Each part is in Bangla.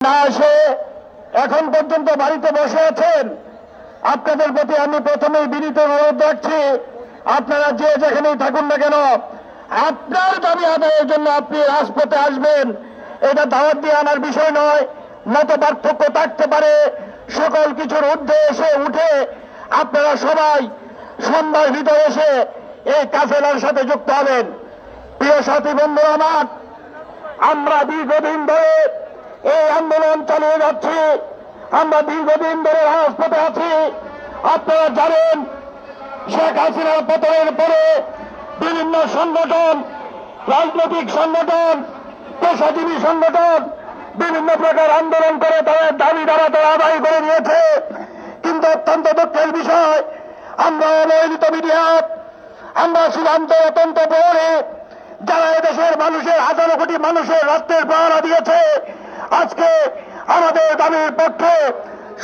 না আসে এখন পর্যন্ত বাড়িতে বসে আছেন, আপনাদের প্রতি আমি প্রথমেই বিনীত অনুরোধ রাখছি, আপনারা যে যেখানেই থাকুন না কেন আপনার দাবি আদায়ের জন্য আপনি রাজপথে আসবেন। এটা দাওয়াত দিয়ে আনার বিষয় নয়, মত পার্থক্য থাকতে পারে, সকল কিছুর ঊর্ধ্বে এসে উঠে আপনারা সবাই সন্ধ্যার ভিতরে এসে এই কাফেলার সাথে যুক্ত হবেন। প্রিয় সাথী বন্ধুরা আমার, আমরা দীর্ঘদিন ধরে এই আন্দোলন চালিয়ে যাচ্ছি, আমরা দীর্ঘদিন ধরে রাজপথে আছি। আপনারা জানেন শেখ হাসিনার পতনের পরে বিভিন্ন সংগঠন, রাজনৈতিক সংগঠন, পেশাজীবী সংগঠন বিভিন্ন প্রকার আন্দোলন করে তাদের দাবি দাবা তারা আদায় করে নিয়েছে। কিন্তু অত্যন্ত দুঃখের বিষয়, আমরা অবহেলিত মিডিয়া, আমরা চূড়ান্ত অত্যন্ত প্রহরী যারা এদেশের মানুষের হাজারো কোটি মানুষের রাষ্ট্রের পাহারা দিয়েছে, আজকে আমাদের দাবির পক্ষে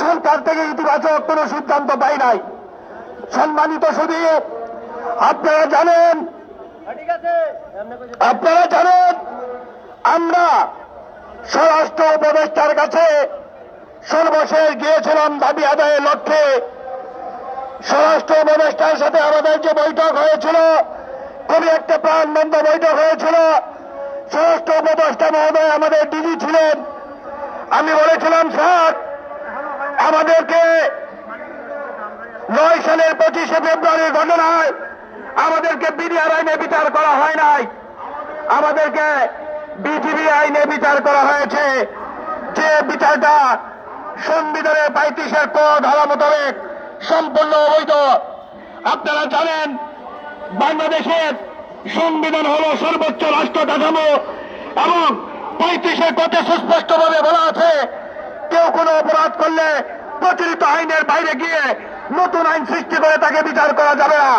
সরকার থেকে ইতিবাচক কোন সিদ্ধান্ত পাই নাই। সম্মানিত শুধু আপনারা জানেন আমরা স্বরাষ্ট্র উপদেষ্টার কাছে সর্বশেষ গিয়েছিলাম দাবি আদায়ের লক্ষ্যে। স্বরাষ্ট্র উপদেষ্টার সাথে আমাদের যে বৈঠক হয়েছিল, খুবই একটা প্রাণবন্ত বৈঠক হয়েছিল। স্বরাষ্ট্র উপদেষ্টা মহোদয় আমাদের ডিজি ছিলেন। আমি বলেছিলাম, স্যার আমাদেরকে 9 সালের 25শে ফেব্রুয়ারির ঘটনায় আমাদেরকে বিডিআর আইনে বিচার করা হয় নাই, আমাদেরকে বিজিবি আইনে বিচার করা হয়েছে। যে বিচারটা সংবিধানের 35-এর ক ধারা মোতাবেক সম্পূর্ণ অবৈধ। আপনারা জানেন বাংলাদেশের সংবিধান হল সর্বোচ্চ রাষ্ট্র কাঠামো এবং 35-এর কতে সুস্পষ্টভাবে বলা আছে, কেউ কোনো অপরাধ করলে প্রচলিত আইনের বাইরে গিয়ে নতুন আইন সৃষ্টি করে তাকে বিচার করা যাবে না।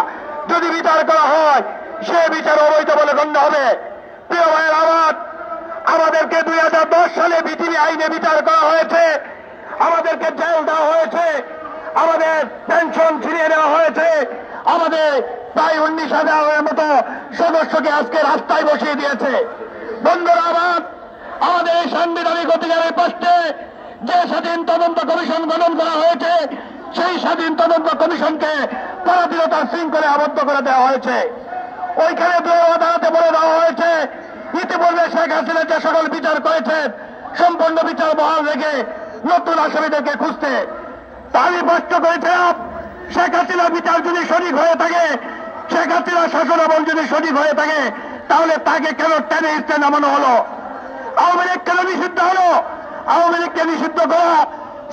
যদি বিচার করা হয় সে বিচার অবৈধ বলে গণ্য হবে। প্রিয় ভাইয়ের আমার, আমাদেরকে 2010 সালে বিজিবি আইনে বিচার করা হয়েছে, আমাদেরকে জেল দেওয়া হয়েছে, আমাদের পেনশন ছিনিয়ে নেওয়া হয়েছে, আমাদের প্রায় 19,000-এর মতো সদস্যকে আজকে রাস্তায় বসিয়ে দিয়েছে। বন্ধুরা আমার, আমাদের সাংবিধানিক অধিকারের পক্ষে যে স্বাধীন তদন্ত কমিশন গঠন করা হয়েছে, সেই স্বাধীন তদন্ত কমিশনকে পরাধীনতার শৃঙ্খলে আবদ্ধ করে দেওয়া হয়েছে। ওইখানে আদালতে বলে দেওয়া হয়েছে, ইতিপূর্বে শেখ হাসিনা যে সকল বিচার করেছেন সম্পূর্ণ বিচার বহাল রেখে নতুন আসামিদেরকে খুঁজতে। আমি স্পষ্ট করেছিলাম, শেখ হাসিনার বিচার যদি সঠিক হয়ে থাকে, শেখ হাসিনার শাসনামল যদি সঠিক হয়ে থাকে, তাহলে তাকে কেন টেনে হিসেবে নামানো হলো? আওয়ামী লীগ কেন নিষিদ্ধ হলো? আওয়ামী লীগকে নিষিদ্ধ করা,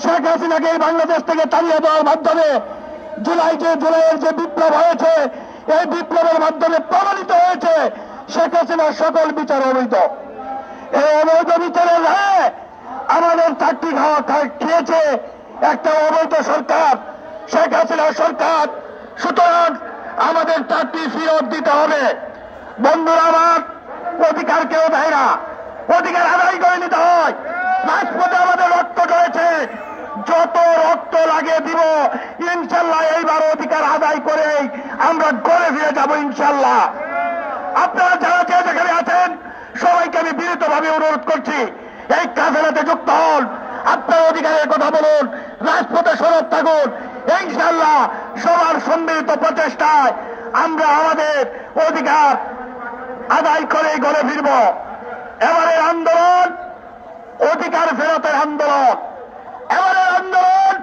শেখ হাসিনাকে এই বাংলাদেশ থেকে তাড়িয়ে দেওয়ার মাধ্যমে জুলাইয়ের যে বিপ্লব হয়েছে, এই বিপ্লবের মাধ্যমে প্রমাণিত হয়েছে শেখ হাসিনার সকল বিচার অবৈধ। এই অবৈধ বিচারের রায়ে আমাদের চাকরি খেয়েছে একটা অবৈধ সরকার, শেখ হাসিনার সরকার। সুতরাং আমাদের চাকরি ফেরত দিতে হবে। বন্ধুরা আমার, অধিকার কেউ দেয় না, অধিকার আদায় করে নিতে হয়। রাজপথে আমাদের রক্ত রয়েছে, যত রক্ত লাগে দিব ইনশাল্লাহ। এইবার অধিকার আদায় করেই আমরা ঘরে ফিরে যাব ইনশাল্লাহ। আপনারা যারা যে যেখানে আছেন সবাইকে আমি বিনীতভাবে অনুরোধ করছি, এই কাফেলাতে যুক্ত হন, আপনার অধিকারের কথা বলুন, রাজপথে সরব থাকুন। ইনশাল্লাহ সবার সম্মিলিত প্রচেষ্টায় আমরা আমাদের অধিকার আদায় করে ঘরে ফিরব। এবারের আন্দোলন অধিকার ফেরতের আন্দোলন, এবারের আন্দোলন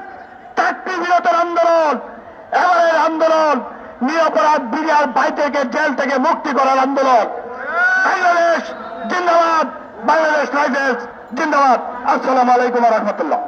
চাকরি ফেরতের আন্দোলন, এবারের আন্দোলন নিরপরাধ বিডিআর ভাই থেকে জেল থেকে মুক্তি করার আন্দোলন। বাংলাদেশ জিন্দাবাদ, বাংলাদেশ রাইফেলস জিন্দাবাদ। আসসালামু আলাইকুম ওয়া রাহমাতুল্লাহ।